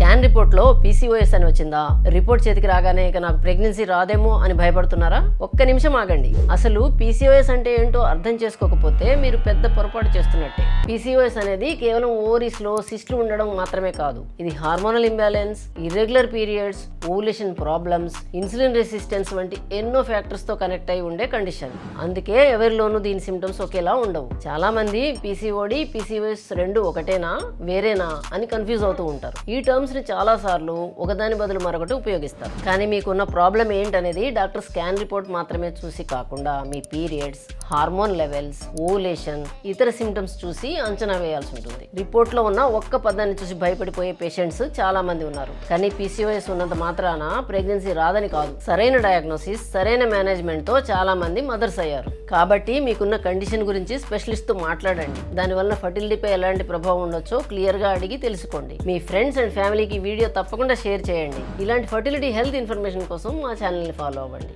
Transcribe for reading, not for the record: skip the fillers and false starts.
Scan రిపోర్ట్లో PCOS అని వచ్చిందా, రిపోర్ట్ చేతికి రాగానే ఇక నాకు ప్రెగ్నెన్సీ రాదేమో అని భయపడుతున్నారా? ఒక్క నిమిషం ఆగండి. అసలు పీసీఓఎస్ అంటే ఏంటో అర్థం చేసుకోకపోతే మీరు పెద్ద పొరపాటు చేస్తున్నట్టే. పీసీఓఎస్ అనేది కేవలం ఓవరీస్ లో సిస్ట్లు ఉండడం మాత్రమే కాదు. ఇది hormonal imbalance, irregular periods, ovulation problems, insulin resistance వంటి ఎన్నో ఫ్యాక్టర్స్ తో కనెక్ట్ అయి ఉండే కండిషన్. అందుకే ఎవరిలోనూ దీని సిమ్టమ్స్ ఒకేలా ఉండవు. చాలా మంది పీసీఓడి, పీసీఓఎస్ రెండు ఒకటేనా వేరేనా అని కన్ఫ్యూజ్ అవుతూ ఉంటారు. ఈ టర్మ్స్ ని చాలా సార్లు ఒకదాని బదులు మరొకటి ఉపయోగిస్తారు. కానీ మీకున్న ప్రాబ్లం ఏంటనేది డాక్టర్ స్కాన్ రిపోర్ట్ మాత్రమే చూసి కాకుండా మీ పీరియడ్స్, హార్మోన్ లెవెల్స్, ఓవులేషన్, ఇతర సిమ్టమ్స్ చూసి అంచనా వేయాల్సి ఉంటుంది. రిపోర్ట్ లో ఉన్న ఒక్క పదాన్ని చూసి భయపడిపోయే పేషెంట్స్ చాలా మంది ఉన్నారు. కానీ పీసీఓఎస్ ఉన్నంత మాత్రాన ప్రెగ్నెన్సీ రాదని కాదు. సరైన డయాగ్నోసిస్, సరైన మేనేజ్మెంట్ తో చాలా మంది మదర్స్ అయ్యారు. కాబట్టి మీకున్న కండిషన్ గురించి స్పెషలిస్ట్ తో మాట్లాడండి. దానివల్ల ఫర్టిలిటీపై ఎలాంటి ప్రభావం ఉండొచ్చో క్లియర్ గా అడిగి తెలుసుకోండి. మీ ఫ్రెండ్స్ అండ్ ఫ్యామిలీకి వీడియో తప్పకుండా షేర్ చేయండి. ఇలాంటి ఫర్టిలిటీ హెల్త్ ఇన్ఫర్మేషన్ కోసం మా ఛానల్ని ఫాలో అవ్వండి.